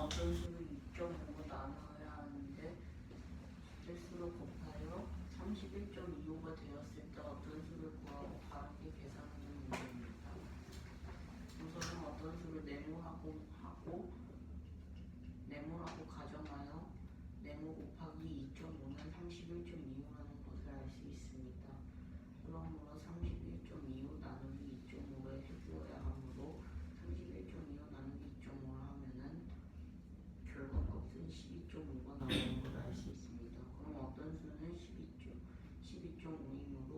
어떤 수를 2.5로 나눠야 하는데 실수로 곱하여 31.25가 되었을 때 어떤 수를 구하고 바르게 계산하는 문제입니다. 우선은 어떤 수를 네모라고 가정하여 네모 곱하기 2.5는 31.25라는 것을 알 수 있습니다. 그러므로 31.25 나누기 2.5를 해주어야 하므로 31.25 나누기 2.5를 하면은 결과값은 12.5가 나오는 걸 알 수 있습니다. 그럼 어떤 수는 12.5이므로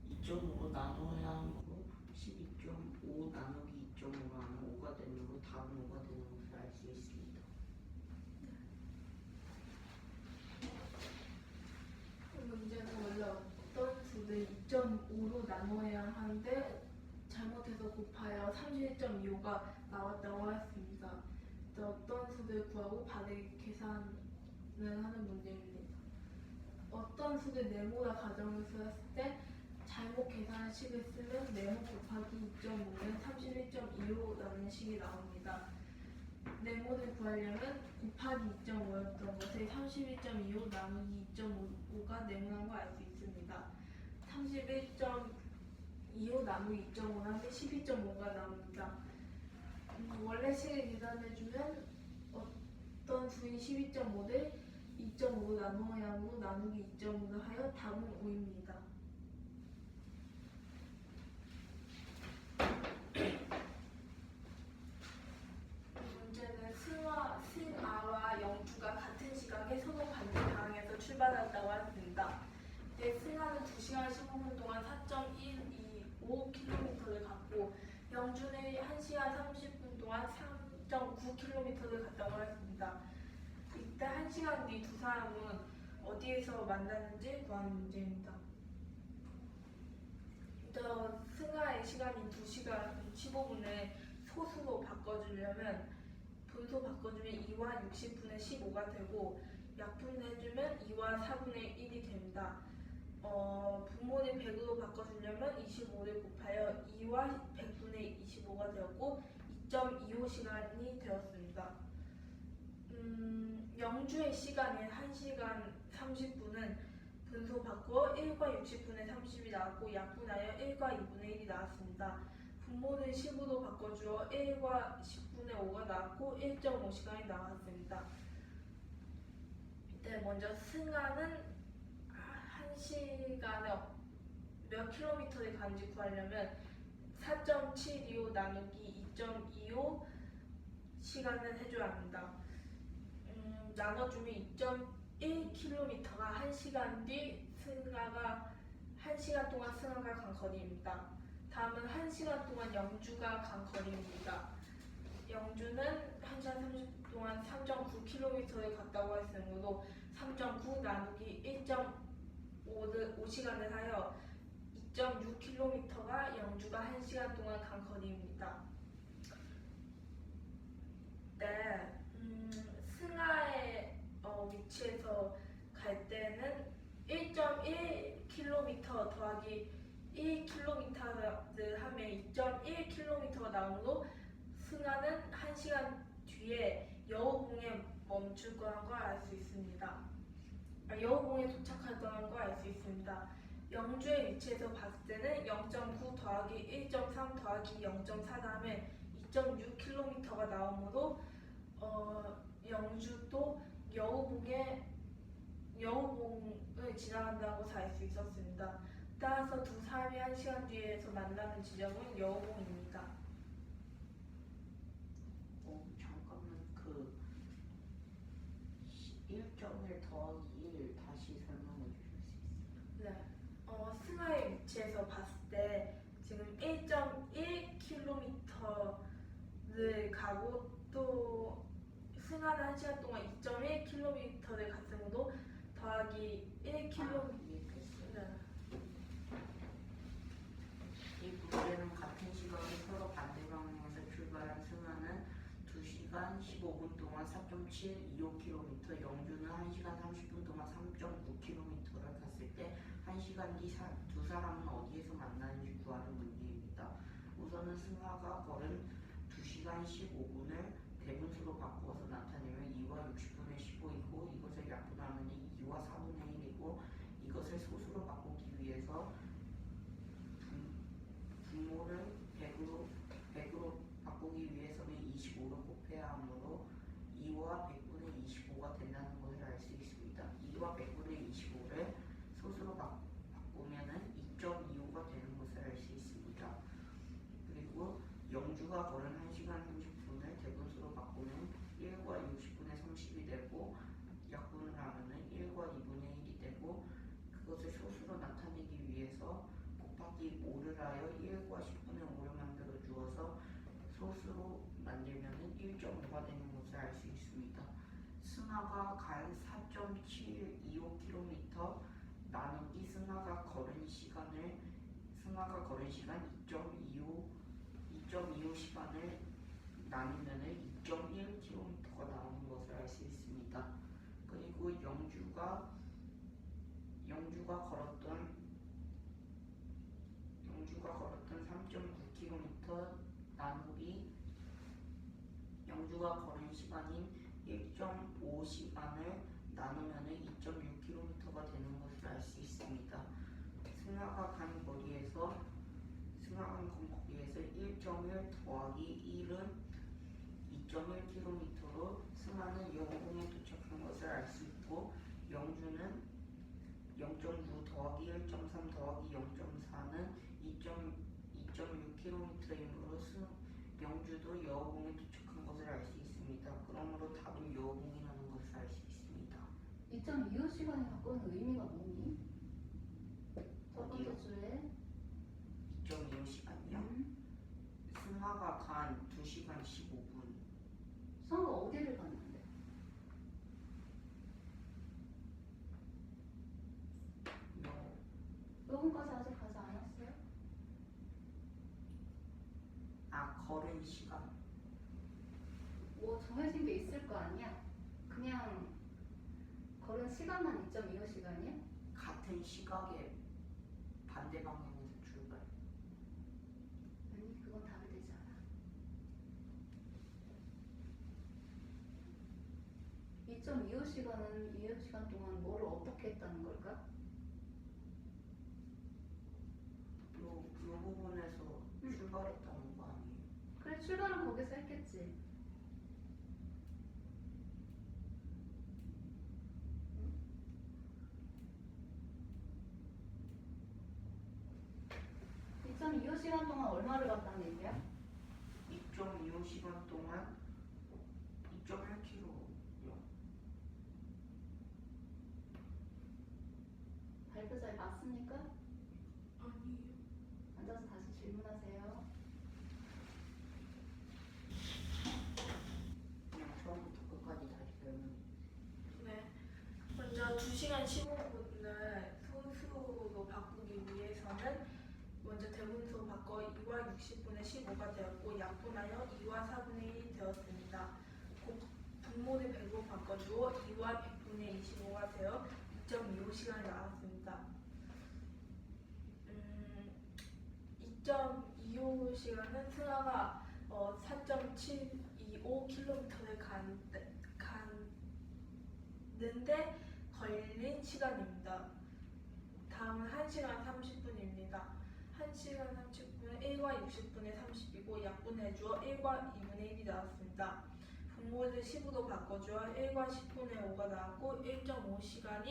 2.5로 나눠야 하므로 12.5 나누기 2.5로 하면 5가 되므로 답은 5가 되는 것을 알 수 있습니다. 문제는 원래 어떤 수를 2.5로 나눠야 하는데 잘못해서 곱하여 31.25가 나왔다고 했습니다. 어떤 수를 구하고 바르게 계산을 하는 문제입니다. 어떤 수를 네모라 가정을 쓰였을 때 잘못 계산한 식을 쓰면 네모 곱하기 2.5는 31.25라는 식이 나옵니다. 네모를 구하려면 곱하기 2.5였던 것을 31.25 나누기 2.5가 네모난 걸 알 수 있습니다. 31.25 나누기 2.5 하면 12.5가 나옵니다. 원래 식을 계산해주면 어떤 수인 12.5를 2.5로 나누어야 하므로 나누기 2.5를 하여 답은 5입니다. 문제는 승아와 영주가 같은 시각에 서로 반대 방향에서 출발한다고 했습니다. 이때 승아는 2시간 15분 동안 4.125km를 갔고 영주는 1시간 30분 동안 3.9km를 갔다고 했습니다. 이때 1시간 뒤 두 사람은 어디에서 만났는지 구하는 문제입니다. 승아의 시간이 2시간 15분에 소수로 바꿔주려면 분수 바꿔주면 2와 60분의 15가 되고 약분해주면 2와 4분의 1이 됩니다. 분모를 100으로 바꿔주려면 25를 곱하여 2와 100분의 25가 되었고 2.25시간이 되었습니다. 영주의 시간인 1시간 30분은 분수 바꾸어 1과 60분의 30이 나왔고 약분하여 1과 2분의 1이 나왔습니다. 분모를 10으로 바꿔주어 1과 10분의 5가 나왔고 1.5시간이 나왔습니다. 이때 먼저 승아는 1시간에 몇 킬로미터를 가는지 구하려면 4.725 나누기 2.25 시간을 해줘야 합니다. 나눠주면 2.1km가 1시간 뒤 승아가 1시간 동안 승아가 간 거리입니다. 다음은 1시간 동안 영주가 간 거리입니다. 영주는 1시간 30분 동안 3.9km를 갔다고 했으므로 3.9 나누기 1.5시간을 하여 2.6km가 영주가 1시간 동안 간 거리입니다. 네, 승아의 위치에서 갈 때는 1.1km 더하기 1km를 하면 2.1km가 나오므로 승아는 1시간 뒤에 여우봉에 멈출 거란 걸 알 수 있습니다. 여우봉에 도착할 거란 걸 알 수 있습니다. 영주의 위치에서 봤을 때는 0.9 더하기 1.3 더하기 0.4를 하면 2.6km가 나오므로 영주도 여우봉을 지나간다고 알 수 있었습니다. 따라서 두 사람이 1시간 뒤에서 만나는 지점은 여우봉입니다. 잠깐만 1.1 더하기 1 다시 설명해 주실 수 있어요? 네. 승아의 위치에서 봤을 때 지금 1.1km를 가고 또 승아는 1시간 동안 2.1km를 갔으므로 더하기 1km. 네. 이 문제는 같은 시각에 서로 반대 방향에서 출발한 승아는 2시간 15분 동안 4.725km, 영주는 1시간 30분 동안 3.9km를 갔을 때 1시간 뒤 두 사람은 어디에서 만나는지 구하는 문제입니다. 우선은 승아가 걸은 2시간 15분을 대분수로 바꿔 4.5가 되는 것을 알 수 있습니다. 승하가 간 4.725km 나누기 승하가 걸은 시간 2.25 시간을 나누면 2.1km가 나오는 것을 알 수 있습니다. 그리고 영주가 걸었던 3.9km 나누기 영주가 걸은 시간인 1.5시간을 나누면 2.6km가 되는 것을 알 수 있습니다. 승하가 간 거리에서 1.1 더하기 1은 2.1km로 승하는 여우봉에 도착한 것을 알 수 있고, 영주는 0.9 더하기 1.3 더하기 0.4는 2.6km이므로 영주도 여우봉에 도착한 것을 알 수 있습니다. 그러므로 답은 여우봉이라는 것을 알 수 있습니다. 2.25시간이 갖고 있는 의미가 뭐니? 첫 번째 어디요? 줄에 2.25시간이요? 승하가 간 2시간 15분. 승하가 어디를 갔는데? 여기까지 아직 가지 않았어요? 걸은 시간. 뭐 정해진 게 있을 거 아니야? 그냥 걸은 시간만 2.25시간이야? 같은 시각에 반대 방향에서 출발. 아니, 그건 답이 되지 않아. 2.25시간은 2시간 동안 뭐를 어떻게 했다는 걸까? 요 부분에서 출발했다는 거 아니에요? 그래, 출발은 거기서 했겠지. 응? 2.25시간 동안 얼마를 갔다는 얘기야? 2.25시간 동안 2.1km요. 발표 잘 봤습니까? 아니에요. 앉아서 다시 질문하세요. 그냥 처음부터 끝까지 다시 설명해. 네. 먼저 2시간 15분을 소수로 바꾸기 위해서는 먼저 대분수 바꿔 2와 60분의 15가 되었고, 약분하여 2와 4분의 1이 되었습니다. 분모를 100으로 바꿔주어 2와 100분의 25가 되어 2.25시간이 나왔습니다. 2.25시간은 승하가 4.725km를 갔는데 걸린 시간입니다. 다음은 1시간 30분입니다. 1시간 30분은 1과 60분의 30이고, 약분해주어 1과 2분의 1이 나왔습니다. 분모를 10으로 바꿔주어 1과 10분의 5가 나왔고, 1.5시간이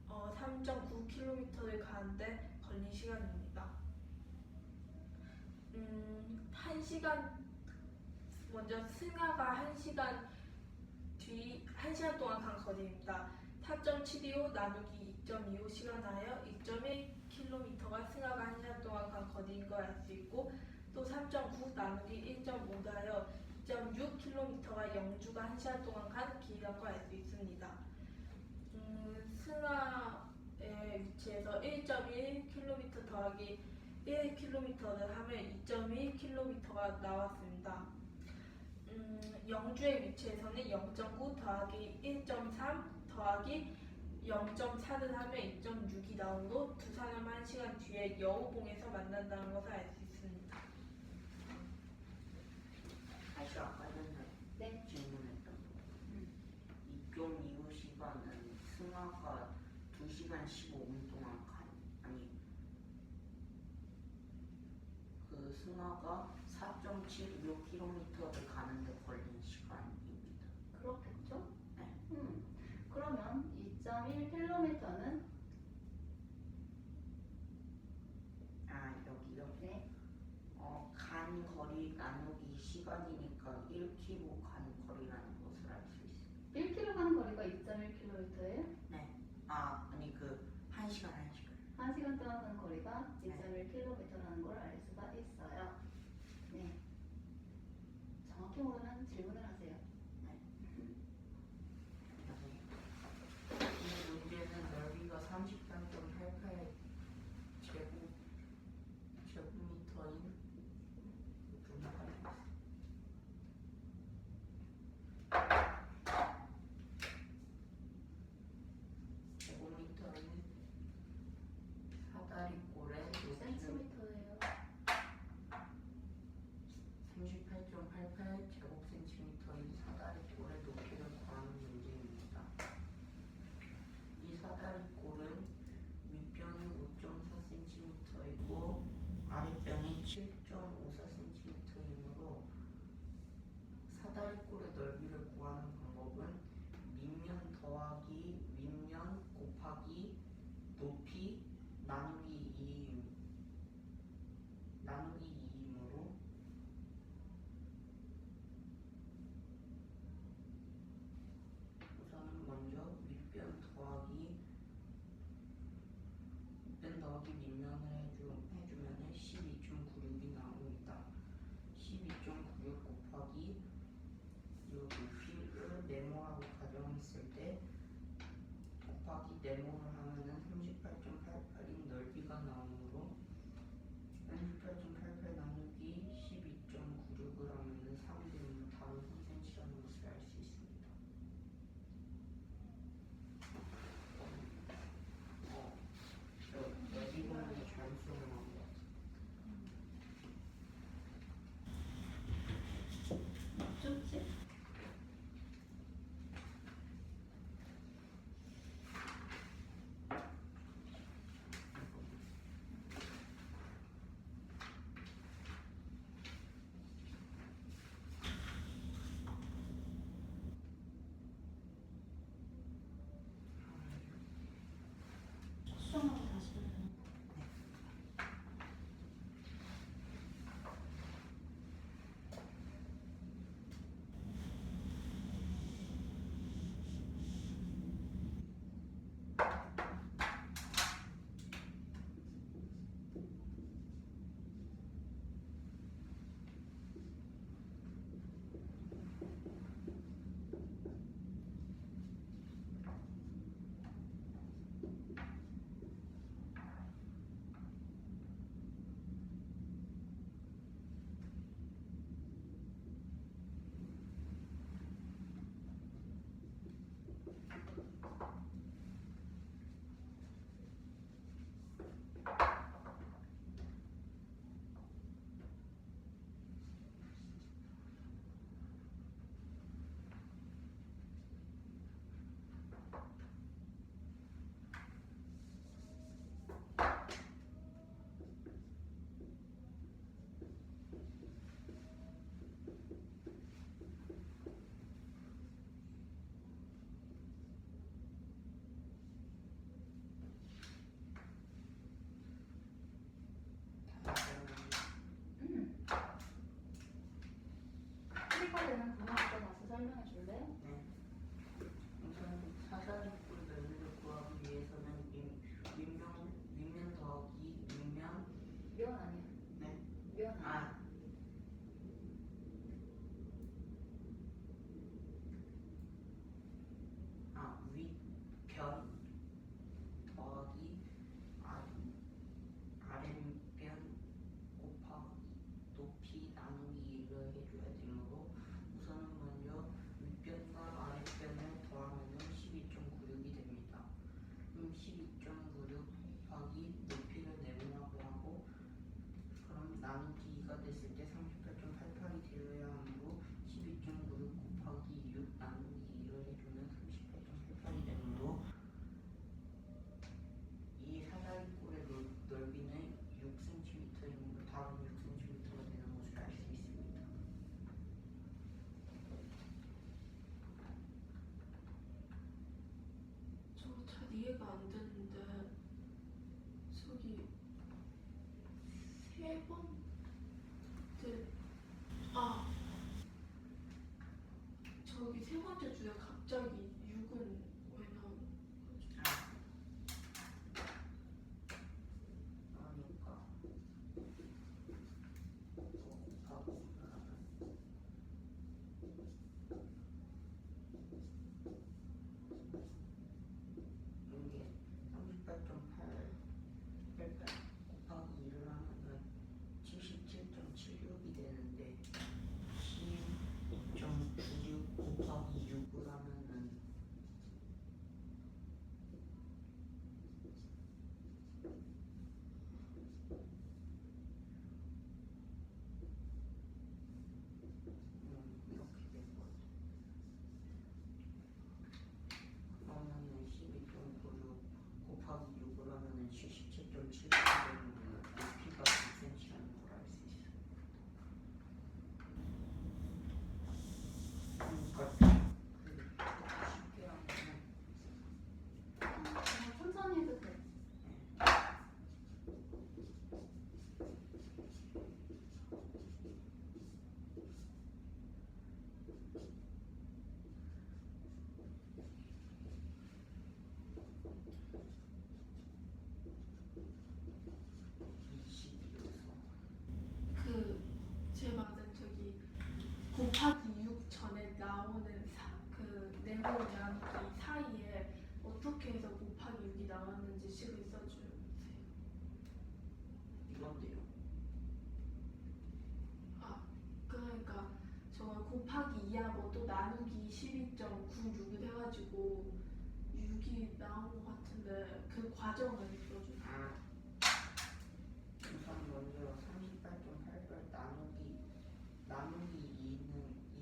3.9km를 가는데 걸린 시간입니다. 1시간 먼저 승하가 1시간 동안 간 거리입니다. 4.725 나누기 2.25시간 하여 2.1km가 승하가 1시간 동안 간 거리인 걸 알 수 있고, 또 3.9 나누기 1.5 하여 2.6km가 영주가 1시간 동안 간 길이란 걸 알 수 있습니다. 승하의 위치에서 1.1km 더하기 1km를 하면 2.1km가 나왔습니다. 영주의 위치에서는 0.9 더하기 1.3 더하기 0.4를 하면 2.6이 나오므로 두 사람 1시간 뒤에 여우봉에서 만난다는 것을 알 수 있습니다. 다시 아까 전에 네. 질문했던 거. 2.25시간은 승하가 2시간 15분 동안 승하가 4.725km를 가는데 걸린 시간입니다. 그렇겠죠? 네. 그러면 2.1km는 여기요? 네. 간 거리 나누기 시간이니까 1km 간 거리라는 것을 알 수 있어요. 1km 가는 거리가 2.1km예요? 네. 아니 1시간. 1시간 동안 가는 거리가 네. 2.1km라는 걸 알 수가 있어요. 네. 정확히 모르면 질문을 하세요. 사다리꼴의 넓이를 구하는 방법은 밑면 더하기 윗면 곱하기 높이 나누기 2이므로 우선은 먼저 윗변 더하기 밑면을 해주면은 12.96이 나옵니다. 12.96 곱하기 이 높이를 네모라고 가정했을 때 곱하기 네모를 하면은 38.88인 넓이가 나오므로 38.88 나누기 12.96을 하면은 3이 되면 답은 3cm라는 것을 알 수 있습니다. 여기 보면 잘못 설명한 것 같아요. 어쩌지? 수정하고 다시 돌려. 프리카드는 분할부터 다시 설명해 줄래? 네. 우선 사다리꼴 넓이를 구하기 위해서는 윗면 더하기 윗면 면 아니야. 네? 면 아니야. 윗변 더하기 아랫변 곱하기 높이 나누기 1을 해줘야 되므로 우선은 먼저 윗변과 아랫변을 더하면 12.96이 됩니다. 그럼 12.96 곱하기 높이를 네모라고 하고 그럼 나누기 2가 됐을 때 38.88이 되어야 하므로 12.96 곱하기 6 나누기 2를 해주면 38.88이 되므로 이 사다리꼴의 넓이는 6cm이므로 답은 6cm가 되는 것을 알 수 있습니다. 저거 잘 이해가 안 되는데 저기 세 번째 저기 세 번째 줄에 갑자기 6은 왜 나오는 거죠? 그러니까 곱하고 이게 38.88 곱하기 2를 하면은 77.76이 되는데 12.96 곱하기 6을 하면은 반대로 나누기 사이에 어떻게 해서 곱하기 6이 나왔는지 식을 써주세요. 이건데요. 그러니까 저걸 곱하기 2하고 또 나누기 12.96을 해가지고 6이 나온 것 같은데 그 과정을 써주세요. 우선 먼저 38.88 나누기 2는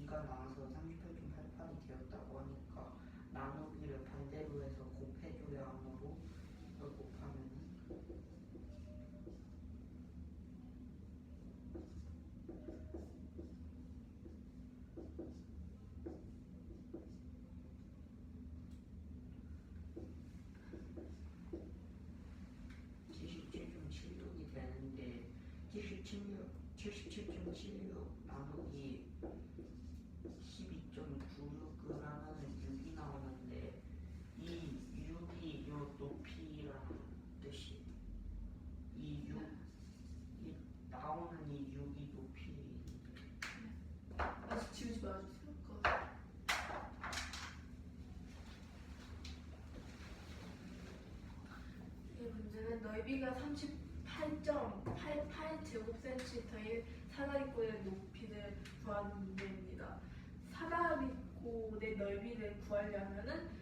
2가 나와서 38.88이 되었다고 하니까 나누기를 반대로 해서 곱해줘야 하므로 이걸 곱하면은 77.76이 되는데 77.76 나누기 12.96을 하면은 6이 나오는데 이 6이 요 높이라는 뜻이 이 나오는 이 6이 높이 다시 지우지 말아주세요. 이 문제는 넓이가 38.88제곱센티미터의 사다리꼴의 높이를 구하는 문제입니다. 사다리꼴의 넓이를 구하려면은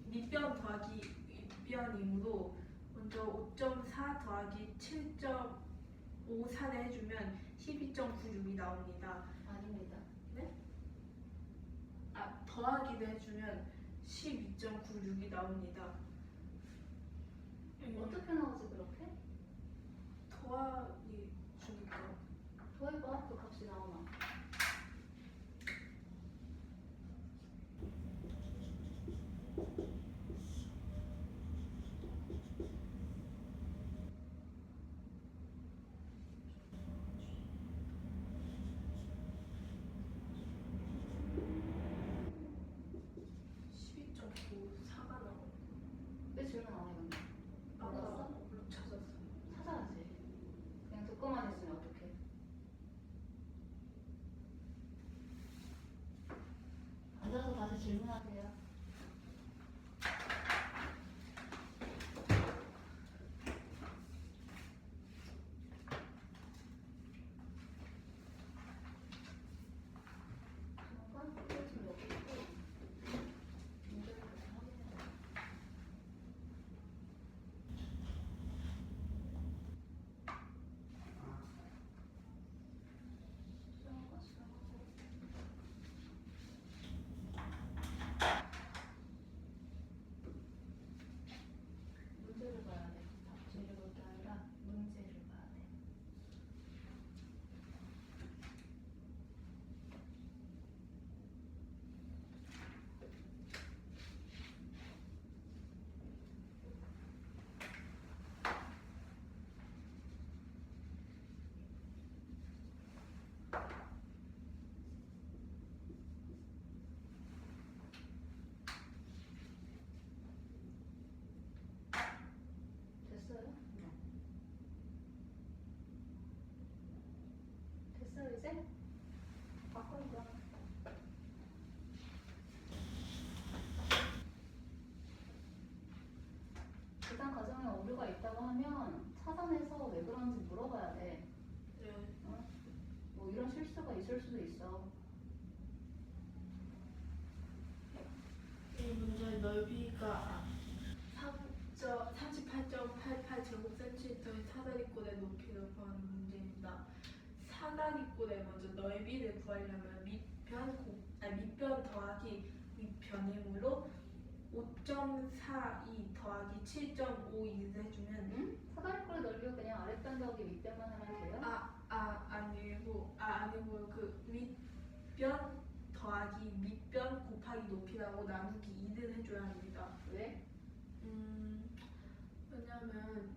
밑변 더하기 윗변이므로 먼저 5.4 더하기 7.54를 해주면 12.96이 나옵니다. 아닙니다. 더하기를 해주면 12.96이 나옵니다. 어떻게 나오지 그렇게? 더하기 주니까 더해봐. 그 값이 나오나? 왜 질문 안 해, 근데? 몰랐어? 찾았어. 찾아야지. 그냥 듣고만 있으면 어떡해. 앉아서 다시 질문하세요. 잠깐, 이거 지금 여기 있고, 문제를 다시 확인해봐. 문제를 봐야 돼. 답지를 볼 게 아니라 문제를 봐야 돼. 됐어요? 됐어요 이제? 바꿔봐. 일단 가정에 오류가 있다고 하면 찾아내서 왜 그런지 물어봐야 돼. 네. 뭐 이런 실수가 있을 수도 있어. 이 문제의 넓이가 38.88제곱센티미터의 사다리꼴의 높이를 구하는 문제입니다. 사다리꼴의 먼저 넓이를 구하려면 밑변 더하기 윗변이므로 5.42 더하기 7.52를 해주면 응? 사다리꼴의 넓이가 그냥 아랫변 더하기 윗변만 하면 돼요? 아니고 그 윗변 더하기 밑변 곱하기 높이라고 나누기 2를 해줘야 합니다. 왜? 왜냐면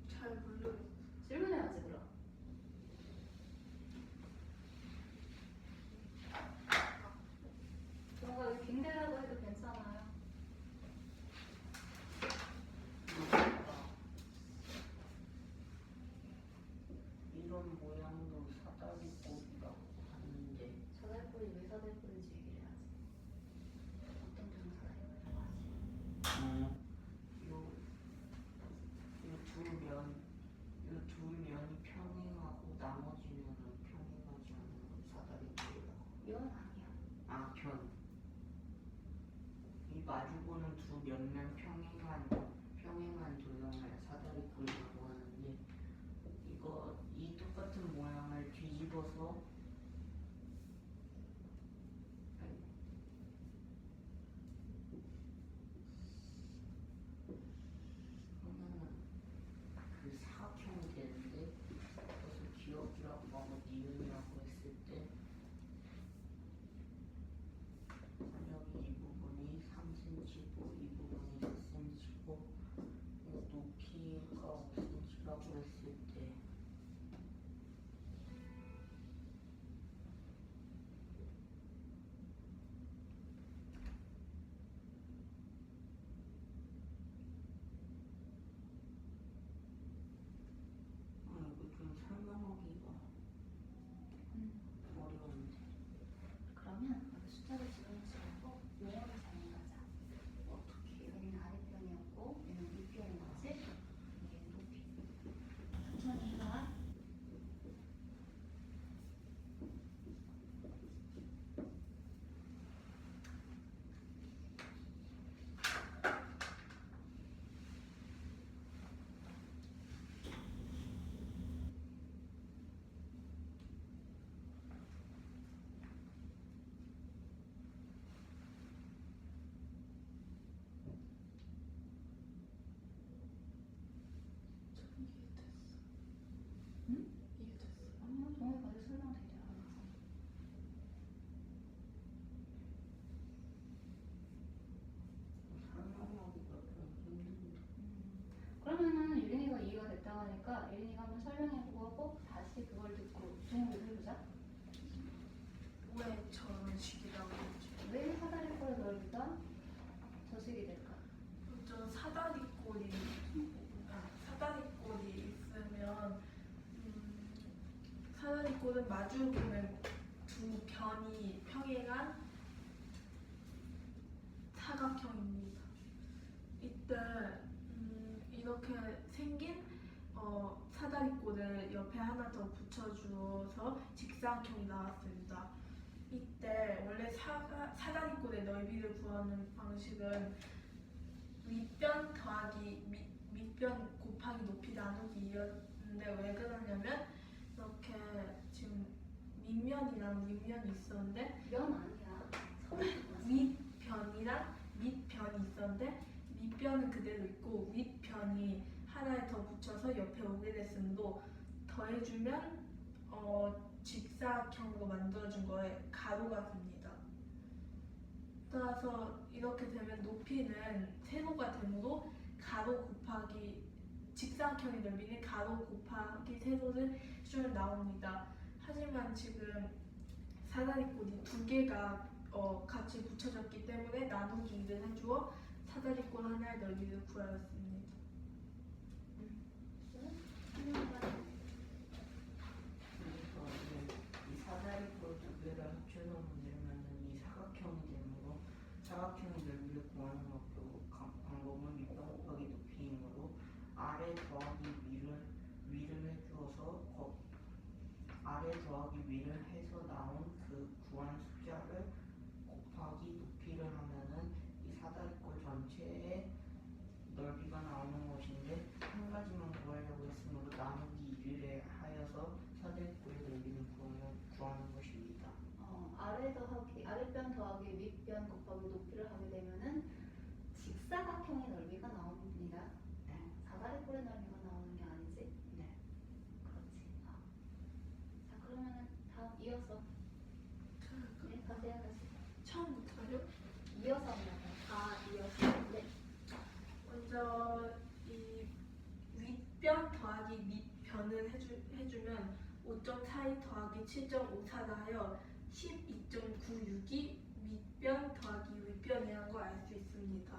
잘 모르겠어요. 질문해요. 이 두 면이 평행하고 나머지 면은 평행하지 않은 사다리꼴이라고. 면 아니야. 아, 변. 이 마주보는 두 면면 평행한 도형을 사다리꼴이라고 하는데 이 똑같은 모양을 뒤집어서 하면은 그 사각형이 되는데 그것을 기억이라고 하고 니은이라고 했을 때 여기 이 부분이 3cm고 이 부분이 4cm고 높이가 5cm라고 했을 때 이거 좀 설명하기가 어려운데. 그러면 여기 숫자를 집어넣지 말고 용어를 정리하자. 어떻게? 여기는 아랫변이었고 얘는 윗변인 거지? 얘는 높이. 천천히 해봐. 응? 아니야, 종이까지 설명되지 않았어. 설명하기가 좀 힘든데. 그러면은 유린이가 이해가 됐다고 하니까 유린이가 한번 설명해보고 하고 다시 그걸 듣고 종이도 해보자. 왜 저런 식이라고 했지? 왜 사다리꼴의 넓이가 저식이 될까? 저 사다리꼴이 있으면 사다리꼴은 마주보는 두 변이 평행한 사각형입니다. 이때 이렇게 생긴 사다리꼴을 옆에 하나 더 붙여주어서 직사각형이 나왔습니다. 이때 원래 사다리꼴의 넓이를 구하는 방식은 윗변 더하기 밑변 곱하기 높이 나누기였는데 왜 그러냐면 이렇게 지금 밑면이랑 윗면이 있었는데 면 아니야. 윗변이랑 밑변이 있었는데 밑변은 그대로 있고 윗변이 하나에 더 붙여서 옆에 오게 됐음도 더해주면 직사각형으로 만들어준 거에 가로가 됩니다. 따라서 이렇게 되면 높이는 세로가 되므로 가로 곱하기 직사각형의 넓이는 가로 곱하기 세로를 해주면 나옵니다. 하지만 지금 사다리꼴이 두 개가 같이 붙여졌기 때문에 나누기 2를 해주어 사다리꼴 하나의 넓이를 구하였습니다. 그래서 이 사다리꼴 두 개를 합쳐서 만들면은 이 사각형이 되므로 사각형의 넓이를 구하는 방법은 밑변 곱하기 높이이므로 아래 더하기 위를 해주어서 아래 더하기 위를 해서 나온 그 구한 숫자를 곱하기 높이를 하면은 이 사다리꼴 전체의 넓이가 나오는 것인데 한 가지만 구하려고 했으므로 나누기 2를 하여서 사다리꼴의 넓이를 구하는 것입니다. 아랫변 더하기 윗변 곱하기 높이를 하게 되면은 직사각형의 넓이가 나옵니다. 네. 사다리꼴의 넓이가 나오는 게 아니지? 네. 그렇지. 자, 그러면은 다음 이어서. 네, 가세요, 다시. 처음부터요? 이어서 한번. 이어서. 네. 먼저 이 윗변 더하기 밑변을 해주면 5.42 더하기 7.54를 하여 12.96이 밑변 더하기 윗변이라는 걸 알 수 있습니다.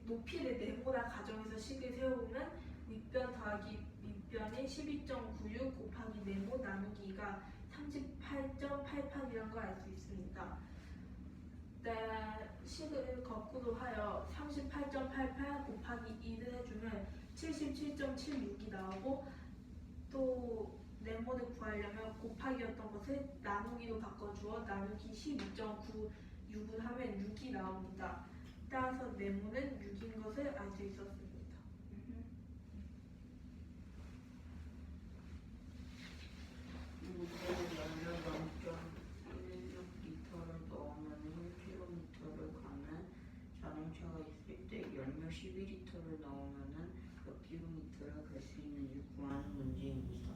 높이를 네모나 가정해서 식을 세워보면 윗변 더하기 밑변이 12.96 곱하기 네모 나누기가 38.88이라는 걸 알 수 있습니다. 식을 거꾸로 하여 38.88 곱하기 2를 해주면 77.76이 나오고 또 네모를 구하려면 곱하기였던 것을 나누기로 바꿔주어 나누기 12.96을 하면 6이 나옵니다. 따라서 네모는 6인 것을 알 수 있었습니다. 연료 0.16리터를 넣으면 1km를 가는 자동차가 있을 때 연료 12리터를 넣으면 몇 킬로미터를 갈 수 있는지 구하는 문제입니다.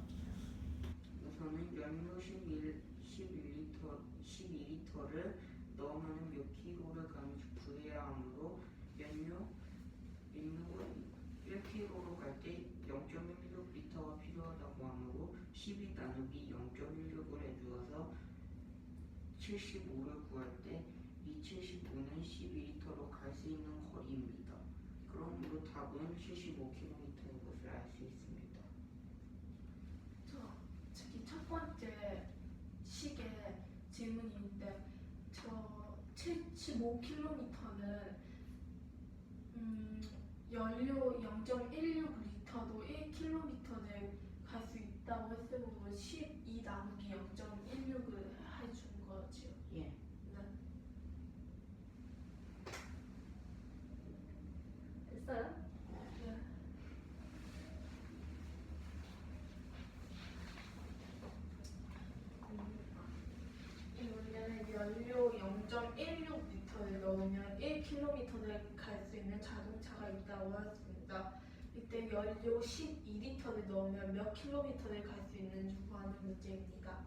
우선은 연료 12리터를 넣으면 몇 킬로를 가는지 구해야 하므로 연료가 1kg로 갈 때 0.16리터가 필요하다고 하므로 12 나누기 0.16을 해주어서 75를 구할 때 이 75는 12리터로 갈 수 있는 거리입니다. 그러므로 답은 75km인 것을 알 수 있습니다. 저기 첫 번째 식의 질문인데 저 75km는 연료 0.16리터도 1km를 갈 수 있다고 했으므로 12 나누기 0.16을 해준 거지요. 예. 네. 됐어요? 네. 이 문제는 연료 0.16리터를 넣으면 1km를 갈 수 있는 자동차가 있다고 하였습니다. 이때 연료 12리터를 넣으면 몇 킬로미터를 갈 수 있는지 구하는 문제입니다.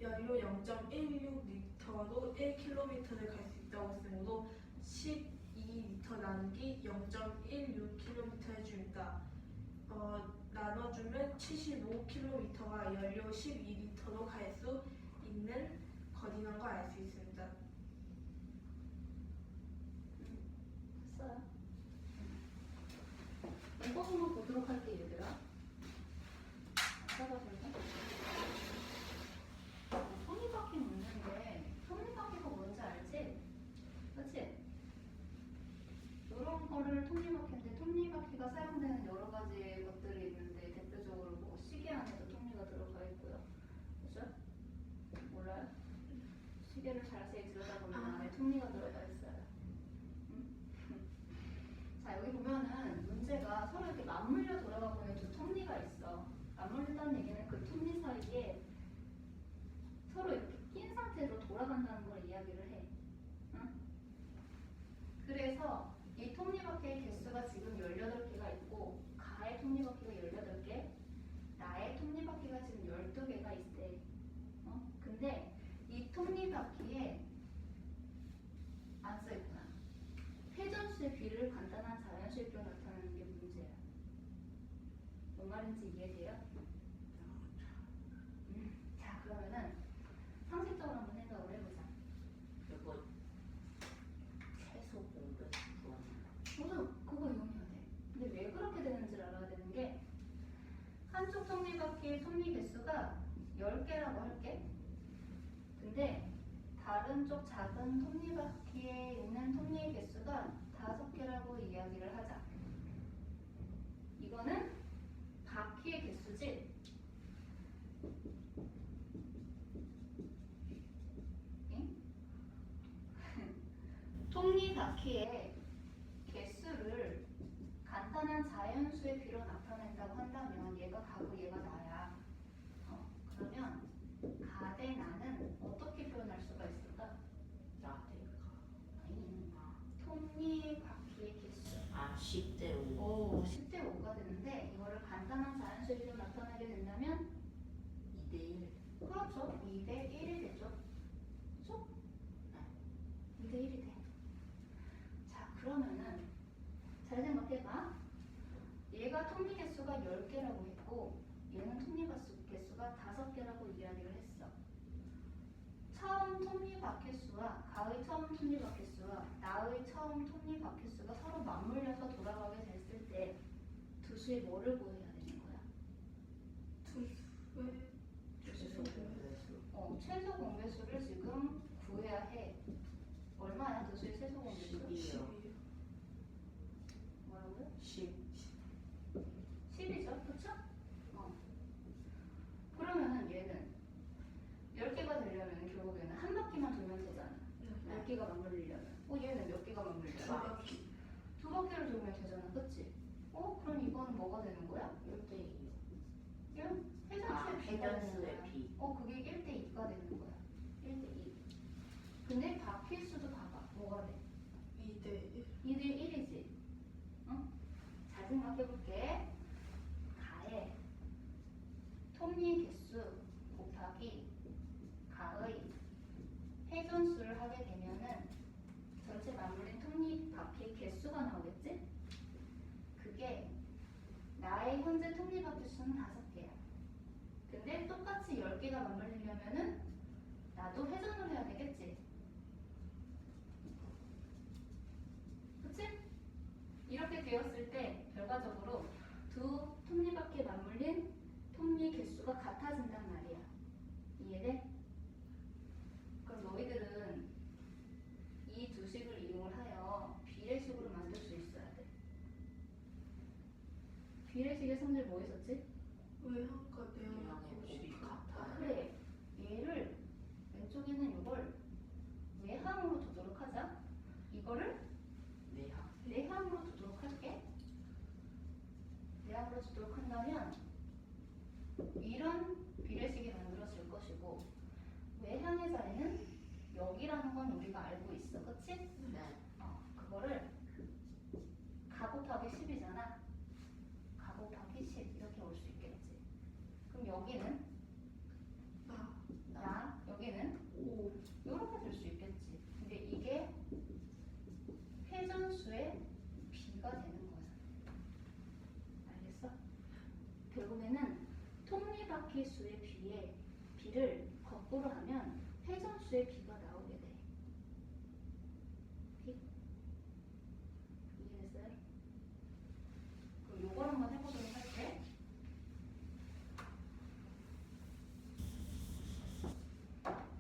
연료 0.16리터로 1km를 갈 수 있다고 했으므로 12리터 나누기 0.16km 해줍니다. 나눠주면 75km가 연료 12리터로 갈 수 있는 거리라는 걸 알 수 있습니다. 됐어요? 이거 한번 보도록 할게요, 얘들아. 찾아볼까? 톱니바퀴 묻는데 톱니바퀴가 뭔지 알지? 그렇지? 이런 거를 톱니바퀴인데 톱니바퀴가 사용되는 여러 가지 것들이 있는데 대표적으로 뭐 시계 안에도 톱니가 들어가 있고요. 그죠? 몰라요? 시계를 자세히 들여다보면 안에 톱니가 들어가 있어요. 자, 여기 보면은 문제가 서로 이렇게 맞물려 돌아가고 있는 두 톱니가 있어. 맞물린다는 얘기는 그 톱니 사이에 서로 이렇게 낀 상태로 돌아간다는 걸 이야기를 해. 응? 그래서 이 톱니바퀴의 개수가 지금 18개가 있고 가의 톱니바퀴가 18개, 나의 톱니바퀴가 지금 12개가 있대. 근데 이 톱니바퀴에 안 써있구나. 회전수의 비를 간단한 자연수입으로 나타내는 게 문제야. 뭔 말인지 이해돼요? 자, 그러면은 상식적으로 한번 생각을 해보자. 그리고 최소 공백 구하는 저도 그거 이용해야 돼. 근데 왜 그렇게 되는지를 알아야 되는 게 한쪽 톱니바퀴의 톱니 개수가 10개라고 할게. 근데 다른 쪽 작은 톱니바퀴에 있는 톱니의 개수가 5개라고 이야기를 하자. 이거는 바퀴의 개수지. 응? 톱니바퀴의 개수를 간단한 자연수의 비로 나타낸다고 한다면 얘가 가고 얘가 나야. 그러면 가 대 나는 어떻게 표현할 수가 있을까? 나대가 아니, 톱니바퀴의 개수. 10대 5. 오, 10대 5가 되는데 이거를 간단한 자연수의 비로 나타내게 된다면 2대 1. 그렇죠. 2대 1이 되죠. 그렇죠? 2대 1이 돼. 자, 그러면은 잘 생각해봐. 얘가 톱니 개수가 10개라고 했고 얘는 톱니 개수가 5개라고 이야기를 했어. 처음 톱니바퀴수와 가의 처음 톱니바퀴수와 나의 처음 톱니바퀴수가 서로 맞물려서 돌아가게 됐을 때 두 수의 뭐를 구해야 되는 거야? 최소 공배수 최소 공배수를 지금 구해야 해. 얼마야 두 수의 최소 공배수? 10이요. 뭐라고요? 10. 이거는 뭐가 되는 거야? 1대2. 1? 아, 회전수의 비가 되는 회전수의 거야. 비. 그게 1대2가 되는 거야. 1대2. 근데 바뀔 수도 봐봐. 뭐가 돼? 2대 2대1이지. 응? 잘 생각해볼게. 가의 톱니 개수 곱하기 가의 회전수를 하게 되면은 전체 맞물린 톱니 바퀴 개수가 나오겠지? 그게 나의 현재 톱니 바퀴 수는 5개야. 근데 똑같이 10개가 맞물리려면은 나도 회전을 해야 되겠지? 그치? 이렇게 되었을 때 결과적으로 두 톱니바퀴에 맞물린 톱니 개수가 같아진단 말이야. 이해돼? 그럼 너희들은 이 두 식을 이용을 하여 비례식으로 만들 수 있어야 돼. 비례식의 성질 뭐 있었지? 외형과 외형의 내형의 곱이 같아요. 그래. 얘를 왼쪽에는 이걸 외항으로 두도록 하자. 이거를 내향. 내항으로 두도록 할게. 내항으로 두도록 한다면 이런 비례식이 만들어질 것이고 외항의 자리는 여기라는 건 우리가 알고 있어. 그치? 네. 그거를 가 곱하기 10이잖아. 가 곱하기 10 이렇게 올 수 있겠지. 그럼 여기는 나, 여기는 5 이렇게 될 수 있겠지. 근데 이게 회전수의 비가 되는 거야. 알겠어? 결국에는 톱니바퀴 수의 비에 비를 거꾸로 하면 회전수의 비가 나오게 돼. 비? 이해됐어요? 그럼 요걸 한번 해보도록 할게.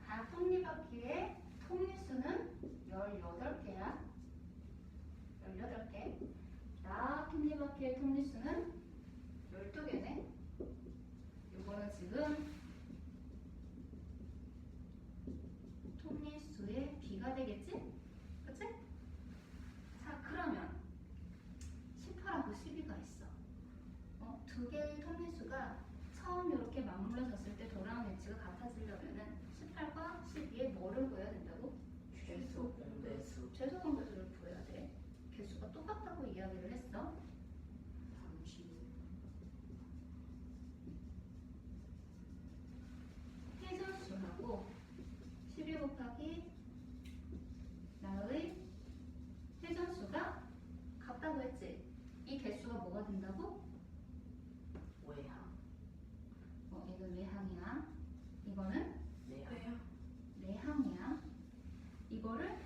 각 톱니바퀴의 톱니수는 18개야. 18개. 나 톱니바퀴의 톱니수는 12개네. 요거는 지금 톱니수의 비가 되겠지? 그치? 자, 그러면 18하고 12가 있어. 두 개의 톱니수가 처음 이렇게 맞물려졌을 때 돌아오는 위치가 같아지려면은 18과 12에 뭐를 구해야 된다고? 최소 공배수. 최소 공배수를 구해야 돼. 개수가 똑같다고 이야기를 했어. 30. 회전수하고 12 곱하기 나의 회전수가 같다고 했지? 이 개수가 뭐가 된다고? 외향. 이건 외항이야. 이거는 내향. 내형 내항이야. 이거를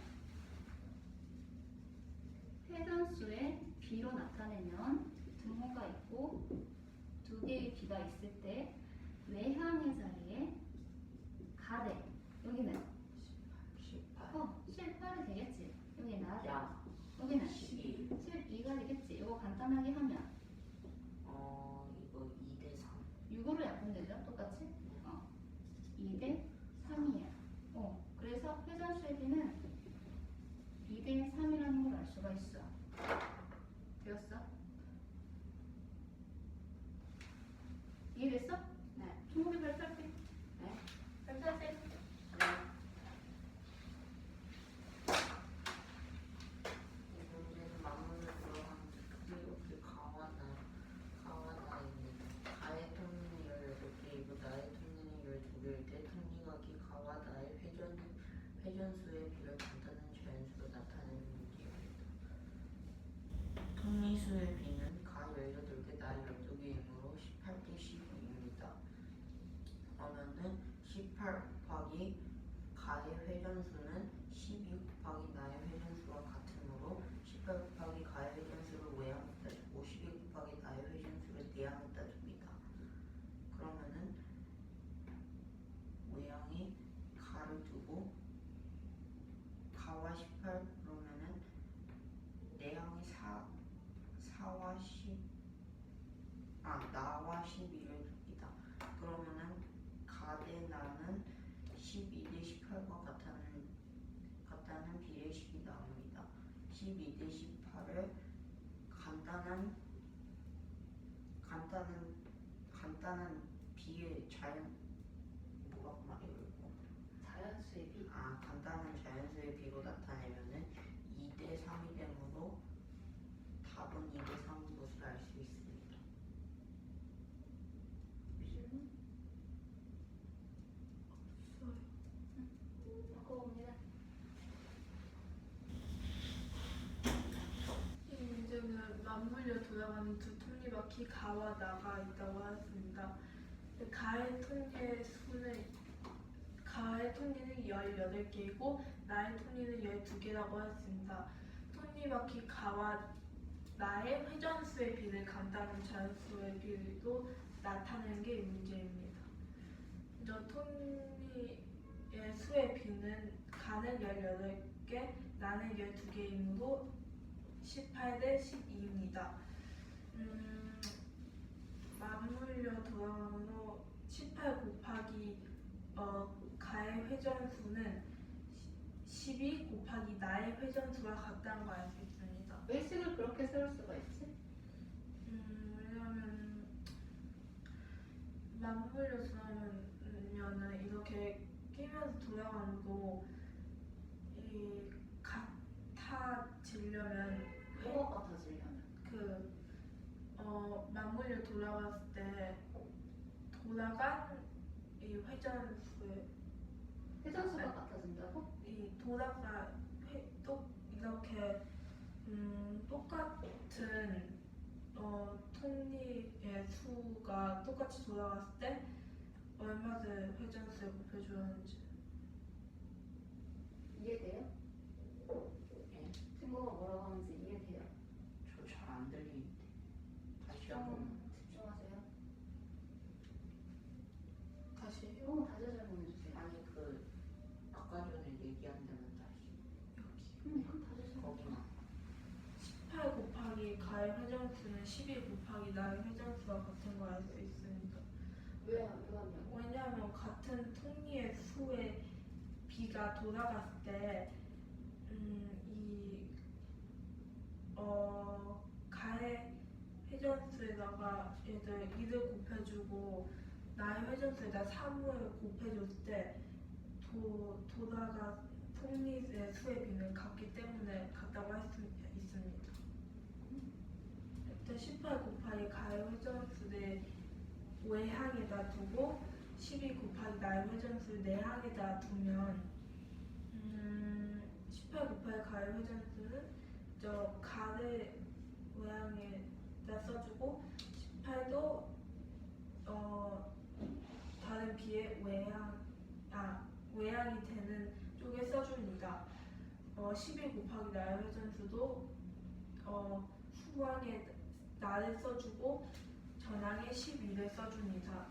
회전수의 비로 나타내면 등호가 있고 두 개의 비가 있을 때 외항의 자리에 가대. 여기는 18. 18이 되겠지. 여기 나. 야. 여기는 12. 12가 되겠지. 이거 간단하게 하면 이거 2대3. 6으로 약분되죠? 똑같이? 2대 3이야. 그래서 회전수의 비는 2대 3이라는 걸 알 수가 있어. 되었어? 이해됐어? 네. 종목이 발표할게. 네. 발표하세요. 이 문제는 맞물려 들어가는 특별히 가와나입니다. 가의 톱니는 18개이고 나의 톱니는 12개일 때 톱니각이 가와 나의 회전수의 비를 간단한 자연수로 나타내는 문제입니다. 톱니수의 비는 가 18개, 나 12개이므로 18대 12입니다. 그러면은 18 곱하기 가의 회전수는 12 곱하기 나의 회전수와 같으므로 18 곱하기 가의 회전수를 외항에다 두고 12 곱하기 나의 회전수를 내항에다 둡니다. 그러면은 외항에 가를 두고 가와 18 그러면은 내항이 4와 10 나와 12를 둡니다. 그러면은 가대 나는 12대 18과 같다는 비례식이 나옵니다. 12대 18을 간단한 12대 간단한 비의 뭐라고 말해요 이거? 자연수의 비. 간단한 자연수의 비로 나타내면은 2대 3이 되므로 답은 2대 3인 것을 알 수 있습니다. 바꿔봅니다. 이 문제는 맞물려 돌아가는 두 톱니바퀴 가와 나가 있다고 하였습니다. 가의 톱니는 18개이고 나의 톱니는 12개라고 하였습니다. 톱니바퀴 가와 나의 회전수의 비를 간단한 자연수의 비로 나타내는 게 이 문제입니다. 먼저 톱니의 수의 비는 가는 18개, 나는 12개이므로 18대 12입니다. 맞물려 돌아가는 후 18 곱하기 가의 회전수는 12 곱하기 나의 회전수와 같다는 걸 알 수 있습니다. 왜 식을 그렇게 세울 수가 있지? 왜냐하면 맞물려 돌아가면은 이렇게 끼면서 돌아가는 거이 같아지려면 뭐가 같아지려면? 맞물려 돌아갔을 때 돌아간 이 회전수의 회전수가 같아진다고? 이 돌아가 또 이렇게 똑같은 톱니의 수가 똑같이 돌아갔을 때 얼마를 회전수에 곱해줘야 하는지. 이해돼요? 예? 친구가 뭐라고 하는지 이해돼요? 저 잘 안 들리는데 다시 한번. 집중하세요. 다시 해요. 다시 설명해주세요. 아니 아까 전에 얘기한 데만 다시 그럼 다시 설명해. 거기만. 18 곱하기 가의 회전수는 12 곱하기 나의 회전수와 같은 걸 알 수 있습니다. 왜 하냐고? 왜냐하면 같은 톱니의 수의 비가 돌아갔을 때 가의 회전수에다가 얘들 2를 곱해주고 나의 회전수에다 3을 곱해줬을 때 돌아가 톱니의 수의 비는 같기 때문에 같다고 할 수 있습니다. 일단 18 곱하기 가의 회전수를 외항에다 두고 12 곱하기 나의 회전수를 내항에다 두면 18 곱하기 가의 회전수는 저 가를 외항에다 써주고 18도 다른 비의 외항이 되는 쪽에 써줍니다. 12 곱하기 나의 회전수도 후항에 나를 써주고 전항에 12를 써줍니다.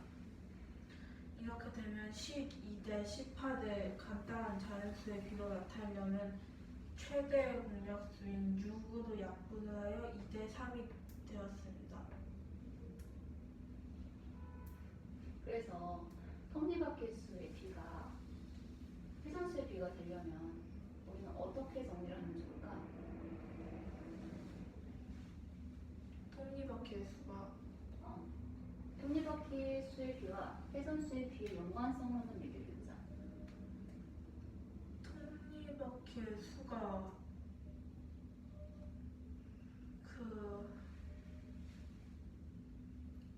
이렇게 되면 12대 18의 간단한 자연수의 비로 나타내려면 최대 공약수인 6으로 약분을 하여 2대 3이 되었습니다. 그래서 톱니바퀴 수의 비가 회전수의 비가 되려면 우리는 어떻게 정리를 하면 좋을까? 톱니바퀴의 수가 톱니바퀴 수의 비와 회전수의 비의 연관성을 한번 얘기해보자. 톱니바퀴의 수가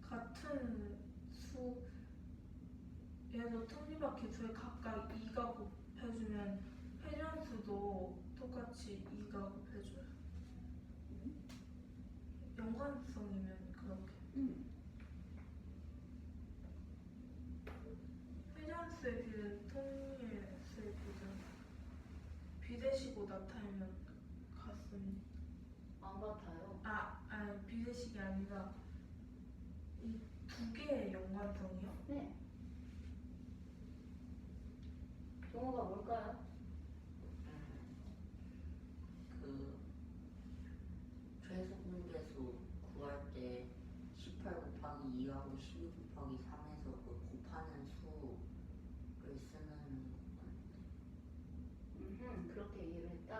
같은 수 얘도 톱니바퀴 수에 각각 2가 곱해주면 회전수도 똑같이 2가 곱해줘요. 연관성이면 그렇게. 회전수의 비는 톱니의 수의 비죠. 비대시고 나타내면 같습니다. 안 같아요. 아니 비대식이 아니라 이 두 개의 연관성이요? 네. 동호가 뭘까요? 최소 공개수 구할 때 18 곱하기 2하고 12 곱하기 3에서 곱하는 수를 쓰는 건데. 그렇게 이해를 했다.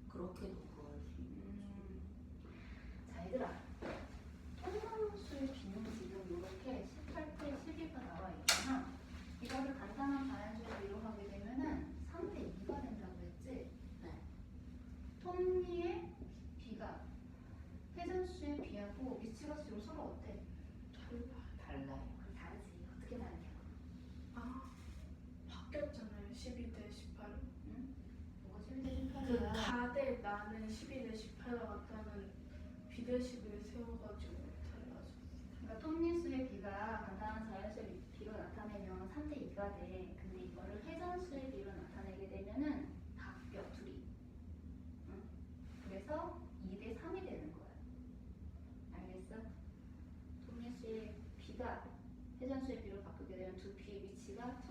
그렇게도 구할 수 있는. 자, 얘들아. 회전수의 비하고 위치가 지금 서로 어때? 달라요. 다르지. 어떻게 다르냐고. 아, 바뀌었잖아요. 12 대 18은. 응? 뭐가 12대 그 18이야? 가대 나는 12 대 18과 같다는 비례식을 세워가지고 달라졌어. 그러니까 톱니수의 비가 간단한 자연수의 비로 나타내면 3대 2가 돼. 근데 이거를 회전수의 비로 나타내게 되면은 바뀌어 둘이. 응? 그래서 2대 3이 되는 거야. 알겠어? 톱니수의 비가 회전수의 비로 바꾸게 되면 두 비의 위치가